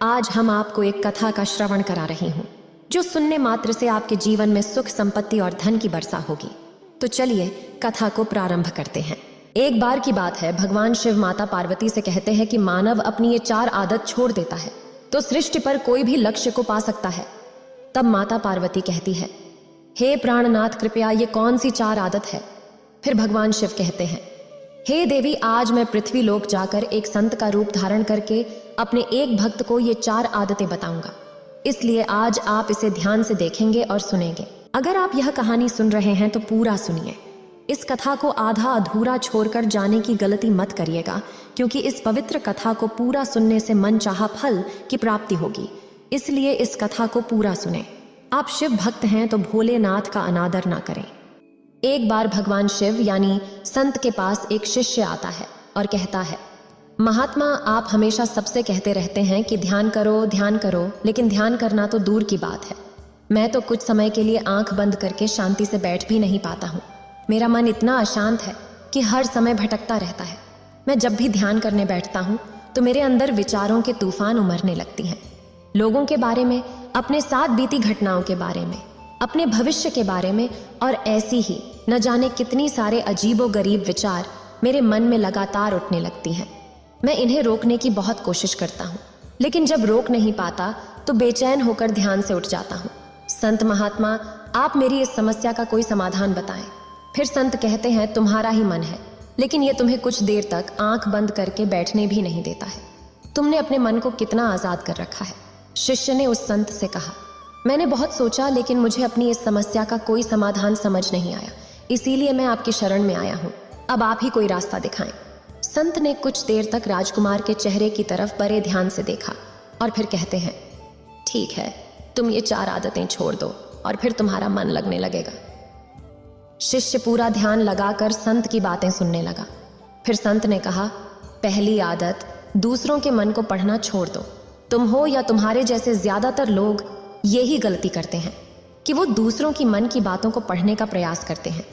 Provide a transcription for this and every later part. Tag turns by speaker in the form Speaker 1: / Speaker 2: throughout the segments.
Speaker 1: आज हम आपको एक कथा का श्रवण करा रही हूँ जो सुनने मात्र से आपके जीवन में सुख, संपत्ति और धन की वर्षा होगी। तो चलिए कथा को प्रारंभ करते हैं। एक बार की बात है, भगवान शिव माता पार्वती से कहते हैं कि मानव अपनी ये 4 आदत छोड़ देता है तो सृष्टि पर कोई भी लक्ष्य को पा सकता है। तब माता पार्वती कहती है, हे प्राणनाथ, कृपया ये कौन सी 4 आदत है? फिर भगवान शिव कहते हैं, हे देवी, आज मैं पृथ्वी लोक जाकर एक संत का रूप धारण करके अपने एक भक्त को ये 4 आदतें बताऊंगा। इसलिए आज आप इसे ध्यान से देखेंगे और सुनेंगे। अगर आप यह कहानी सुन रहे हैं तो पूरा सुनिए। इस कथा को आधा अधूरा छोड़कर जाने की गलती मत करिएगा, क्योंकि इस पवित्र कथा को पूरा सुनने से मन चाहा फल की प्राप्ति होगी। इसलिए इस कथा को पूरा सुने। आप शिव भक्त हैं तो भोलेनाथ का अनादर ना करें। एक बार भगवान शिव यानी संत के पास एक शिष्य आता है और कहता है, महात्मा, आप हमेशा सबसे कहते रहते हैं कि ध्यान करो, लेकिन ध्यान करना तो दूर की बात है। मैं तो कुछ समय के लिए आंख बंद करके शांति से बैठ भी नहीं पाता हूँ। मेरा मन इतना अशांत है कि हर समय भटकता रहता है। मैं जब भी ध्यान करने बैठता हूँ तो मेरे अंदर विचारों के तूफान उमड़ने लगती हैं। लोगों के बारे में, अपने साथ बीती घटनाओं के बारे में, अपने भविष्य के बारे में और ऐसी ही न जाने कितनी सारे अजीबो गरीब विचार मेरे मन में लगातार उठने लगती हैं। मैं इन्हें रोकने की बहुत कोशिश करता हूँ, लेकिन जब रोक नहीं पाता तो बेचैन होकर ध्यान से उठ जाता हूँ। संत महात्मा, आप मेरी इस समस्या का कोई समाधान बताएं। फिर संत कहते हैं, तुम्हारा ही मन है, लेकिन यह तुम्हें कुछ देर तक आंख बंद करके बैठने भी नहीं देता है। तुमने अपने मन को कितना आजाद कर रखा है। शिष्य ने उस संत से कहा, मैंने बहुत सोचा, लेकिन मुझे अपनी इस समस्या का कोई समाधान समझ नहीं आया, इसीलिए मैं आपकी शरण में आया हूँ। अब आप ही कोई रास्ता दिखाएं। संत ने कुछ देर तक राजकुमार के चेहरे की तरफ बड़े ध्यान से देखा और फिर कहते हैं, ठीक है, तुम ये 4 आदतें छोड़ दो और फिर तुम्हारा मन लगने लगेगा। शिष्य पूरा ध्यान लगाकर संत की बातें सुनने लगा। फिर संत ने कहा, पहली आदत, दूसरों के मन को पढ़ना छोड़ दो। तुम हो या तुम्हारे जैसे ज्यादातर लोग यही गलती करते हैं कि वो दूसरों की मन की बातों को पढ़ने का प्रयास करते हैं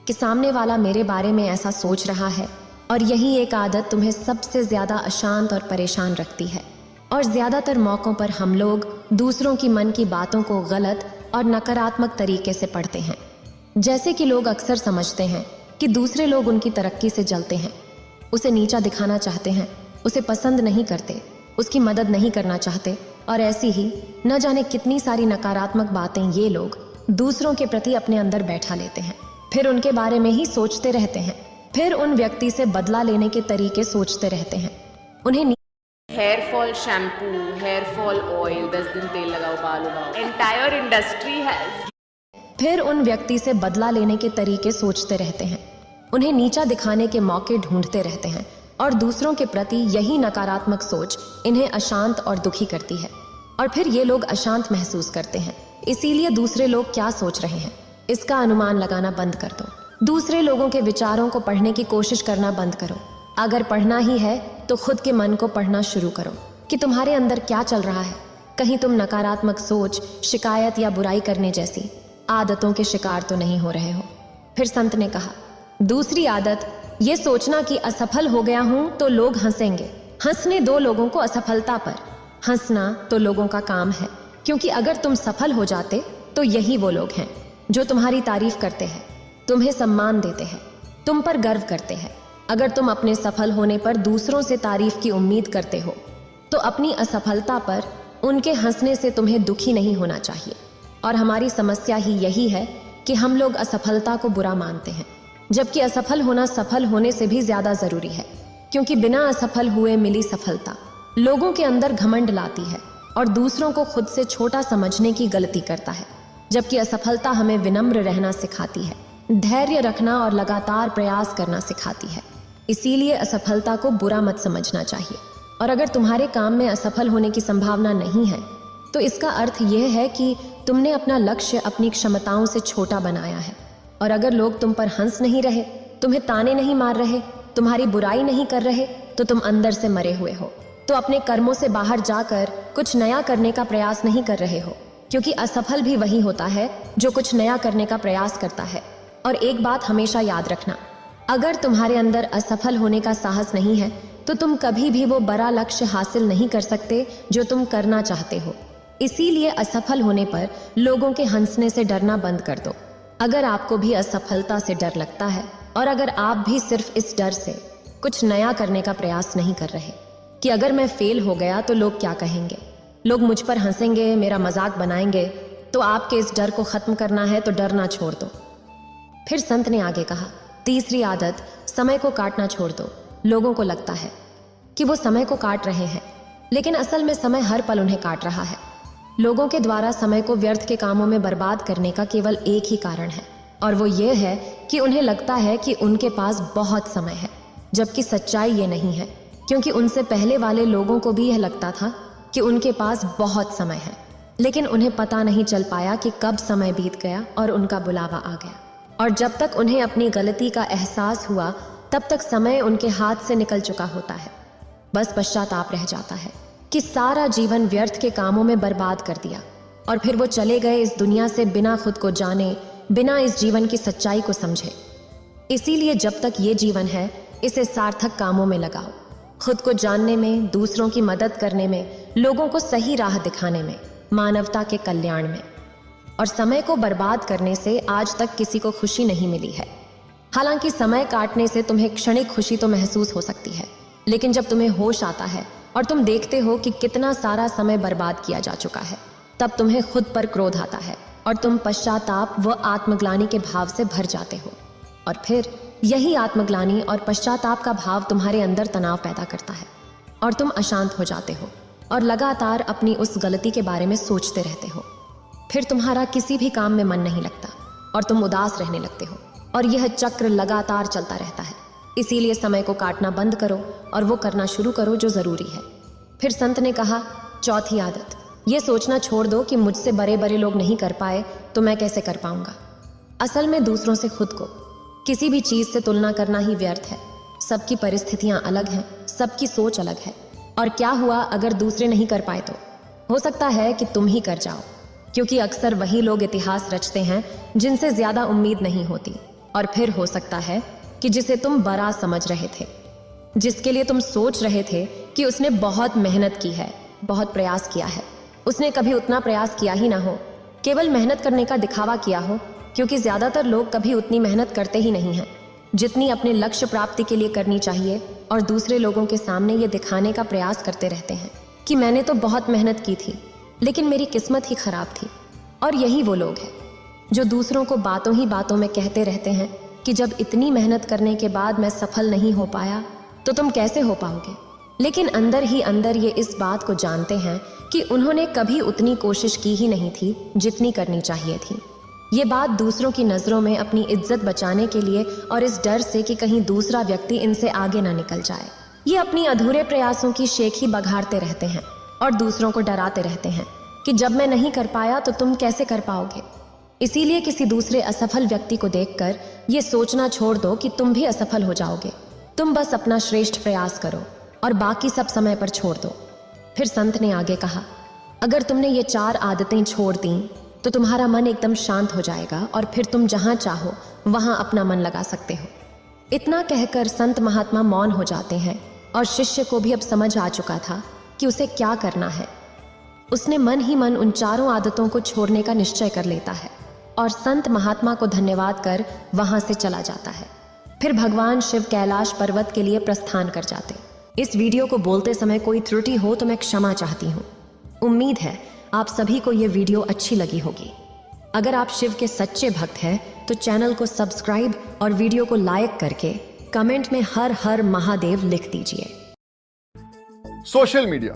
Speaker 1: कि सामने वाला मेरे बारे में ऐसा सोच रहा है, और यही एक आदत तुम्हें सबसे ज्यादा अशांत और परेशान रखती है। और ज्यादातर मौकों पर हम लोग दूसरों की मन की बातों को गलत और नकारात्मक तरीके से पढ़ते हैं। जैसे कि लोग अक्सर समझते हैं कि दूसरे लोग उनकी तरक्की से जलते हैं, उसे नीचा दिखाना चाहते हैं, उसे पसंद नहीं करते, उसकी मदद नहीं करना चाहते, और ऐसी ही न जाने कितनी सारी नकारात्मक बातें ये लोग दूसरों के प्रति अपने अंदर बैठा लेते हैं। फिर उनके बारे में ही सोचते रहते हैं। फिर उन व्यक्ति से बदला लेने के तरीके सोचते रहते हैं। उन्हें
Speaker 2: hair fall shampoo, hair fall oil, 10 दिन तेल लगाओ, बाल उगाओ, एंटायर इंडस्ट्री है।
Speaker 1: फिर उन व्यक्ति से बदला लेने के तरीके सोचते रहते हैं। उन्हें नीचा दिखाने के मौके ढूंढते रहते हैं, और दूसरों के प्रति यही नकारात्मक सोच इन्हें अशांत और दुखी करती है। और फिर ये लोग अशांत महसूस करते हैं, इसीलिए दूसरे लोग क्या सोच रहे हैं इसका अनुमान लगाना बंद कर दो। दूसरे लोगों के विचारों को पढ़ने की कोशिश करना बंद करो। अगर पढ़ना ही है तो खुद के मन को पढ़ना शुरू करो कि तुम्हारे अंदर क्या चल रहा है। कहीं तुम नकारात्मक सोच, शिकायत या बुराई करने जैसी आदतों के शिकार तो नहीं हो रहे हो। फिर संत ने कहा, दूसरी आदत, ये सोचना कि असफल हो गया हूं तो लोग हंसेंगे। हंसने दो लोगों को असफलता पर। हंसना तो लोगों का काम है, क्योंकि अगर तुम सफल हो जाते तो यही वो लोग हैं जो तुम्हारी तारीफ करते हैं, तुम्हें सम्मान देते हैं, तुम पर गर्व करते हैं। अगर तुम अपने सफल होने पर दूसरों से तारीफ की उम्मीद करते हो तो अपनी असफलता पर उनके हंसने से तुम्हें दुखी नहीं होना चाहिए। और हमारी समस्या ही यही है कि हम लोग असफलता को बुरा मानते हैं, जबकि असफल होना सफल होने से भी ज्यादा जरूरी है, क्योंकि बिना असफल हुए मिली सफलता लोगों के अंदर घमंड लाती है और दूसरों को खुद से छोटा समझने की गलती करता है, जबकि असफलता हमें विनम्र रहना सिखाती है, धैर्य रखना और लगातार प्रयास करना सिखाती है। इसीलिए असफलता को बुरा मत समझना चाहिए। और अगर तुम्हारे काम में असफल होने की संभावना नहीं है तो इसका अर्थ यह है कि तुमने अपना लक्ष्य अपनी क्षमताओं से छोटा बनाया है। और अगर लोग तुम पर हंस नहीं रहे, तुम्हें ताने नहीं मार रहे, तुम्हारी बुराई नहीं कर रहे, तो तुम अंदर से मरे हुए हो। तो अपने कर्मों से बाहर जाकर कुछ नया करने का प्रयास नहीं कर रहे हो, क्योंकि असफल भी वही होता है जो कुछ नया करने का प्रयास करता है। और एक बात हमेशा याद रखना, अगर तुम्हारे अंदर असफल होने का साहस नहीं है तो तुम कभी भी वो बड़ा लक्ष्य हासिल नहीं कर सकते जो तुम करना चाहते हो। इसीलिए असफल होने पर लोगों के हंसने से डरना बंद कर दो। अगर आपको भी असफलता से डर लगता है और अगर आप भी सिर्फ इस डर से कुछ नया करने का प्रयास नहीं कर रहे कि अगर मैं फेल हो गया तो लोग क्या कहेंगे, लोग मुझ पर हंसेंगे, मेरा मजाक बनाएंगे, तो आपके इस डर को खत्म करना है तो डरना छोड़ दो। फिर संत ने आगे कहा, तीसरी आदत, समय को काटना छोड़ दो। लोगों को लगता है कि वो समय को काट रहे हैं, लेकिन असल में समय हर पल उन्हें काट रहा है। लोगों के द्वारा समय को व्यर्थ के कामों में बर्बाद करने का केवल एक ही कारण है, और वो ये है कि उन्हें लगता है कि उनके पास बहुत समय है, जबकि सच्चाई ये नहीं है, क्योंकि उनसे पहले वाले लोगों को भी यह लगता था कि उनके पास बहुत समय है, लेकिन उन्हें पता नहीं चल पाया कि कब समय बीत गया और उनका बुलावा आ गया। और जब तक उन्हें अपनी गलती का एहसास हुआ तब तक समय उनके हाथ से निकल चुका होता है। बस पश्चाताप रह जाता है कि सारा जीवन व्यर्थ के कामों में बर्बाद कर दिया, और फिर वो चले गए इस दुनिया से बिना खुद को जाने, बिना इस जीवन की सच्चाई को समझे। इसीलिए जब तक ये जीवन है इसे सार्थक कामों में लगाओ, खुद को जानने में, दूसरों की मदद करने में, लोगों को सही राह दिखाने में, मानवता के कल्याण में। और समय को बर्बाद करने से आज तक किसी को खुशी नहीं मिली है। हालांकि समय काटने से तुम्हें क्षणिक खुशी तो महसूस हो सकती है, लेकिन जब तुम्हें होश आता है और तुम देखते हो कि कितना सारा समय बर्बाद किया जा चुका है, तब तुम्हें खुद पर क्रोध आता है और तुम पश्चाताप व आत्मग्लानि के भाव से भर जाते हो। और फिर यही आत्मग्लानि और पश्चाताप का भाव तुम्हारे अंदर तनाव पैदा करता है और तुम अशांत हो जाते हो और लगातार अपनी उस गलती के बारे में सोचते रहते हो। फिर तुम्हारा किसी भी काम में मन नहीं लगता और तुम उदास रहने लगते हो, और यह चक्र लगातार चलता रहता है। इसीलिए समय को काटना बंद करो और वो करना शुरू करो जो जरूरी है। फिर संत ने कहा, चौथी आदत, ये सोचना छोड़ दो कि मुझसे बड़े बड़े लोग नहीं कर पाए तो मैं कैसे कर पाऊंगा। असल में दूसरों से खुद को किसी भी चीज से तुलना करना ही व्यर्थ है। सबकी परिस्थितियां अलग हैं, सबकी सोच अलग है, और क्या हुआ अगर दूसरे नहीं कर पाए तो हो सकता है कि तुम ही कर जाओ, क्योंकि अक्सर वही लोग इतिहास रचते हैं जिनसे ज्यादा उम्मीद नहीं होती। और फिर हो सकता है कि जिसे तुम बड़ा समझ रहे थे, जिसके लिए तुम सोच रहे थे कि उसने बहुत मेहनत की है, बहुत प्रयास किया है, उसने कभी उतना प्रयास किया ही ना हो, केवल मेहनत करने का दिखावा किया हो, क्योंकि ज्यादातर लोग कभी उतनी मेहनत करते ही नहीं हैं जितनी अपने लक्ष्य प्राप्ति के लिए करनी चाहिए, और दूसरे लोगों के सामने ये दिखाने का प्रयास करते रहते हैं कि मैंने तो बहुत मेहनत की थी लेकिन मेरी किस्मत ही खराब थी। और यही वो लोग हैं जो दूसरों को बातों ही बातों में कहते रहते हैं कि जब इतनी मेहनत करने के बाद मैं सफल नहीं हो पाया तो तुम कैसे हो पाओगे, लेकिन अंदर ही अंदर ये इस बात को जानते हैं कि उन्होंने कभी उतनी कोशिश की ही नहीं थी जितनी करनी चाहिए थी। ये बात दूसरों की नज़रों में अपनी इज्जत बचाने के लिए और इस डर से कि कहीं दूसरा व्यक्ति इनसे आगे ना निकल जाए, ये अपनी अधूरे प्रयासों की शेखी बघाड़ते रहते हैं और दूसरों को डराते रहते हैं कि जब मैं नहीं कर पाया तो तुम कैसे कर पाओगे। इसीलिए किसी दूसरे असफल व्यक्ति को देखकर ये सोचना छोड़ दो कि तुम भी असफल हो जाओगे। तुम बस अपना श्रेष्ठ प्रयास करो और बाकी सब समय पर छोड़ दो। फिर संत ने आगे कहा, अगर तुमने ये 4 आदतें छोड़ दी तो तुम्हारा मन एकदम शांत हो जाएगा और फिर तुम जहां चाहो वहां अपना मन लगा सकते हो। इतना कहकर संत महात्मा मौन हो जाते हैं और शिष्य को भी अब समझ आ चुका था कि उसे क्या करना है। उसने मन ही मन उन 4 आदतों को छोड़ने का निश्चय कर लेता है और संत महात्मा को धन्यवाद कर वहां से चला जाता है। फिर भगवान शिव कैलाश पर्वत के लिए प्रस्थान कर जाते। इस वीडियो को बोलते समय कोई त्रुटि हो तो मैं क्षमा चाहती हूँ। उम्मीद है आप सभी को ये वीडियो अच्छी लगी होगी। अगर आप शिव के सच्चे भक्त हैं तो चैनल को सब्सक्राइब और वीडियो को लाइक करके कमेंट में हर हर महादेव लिख दीजिए।
Speaker 3: Social media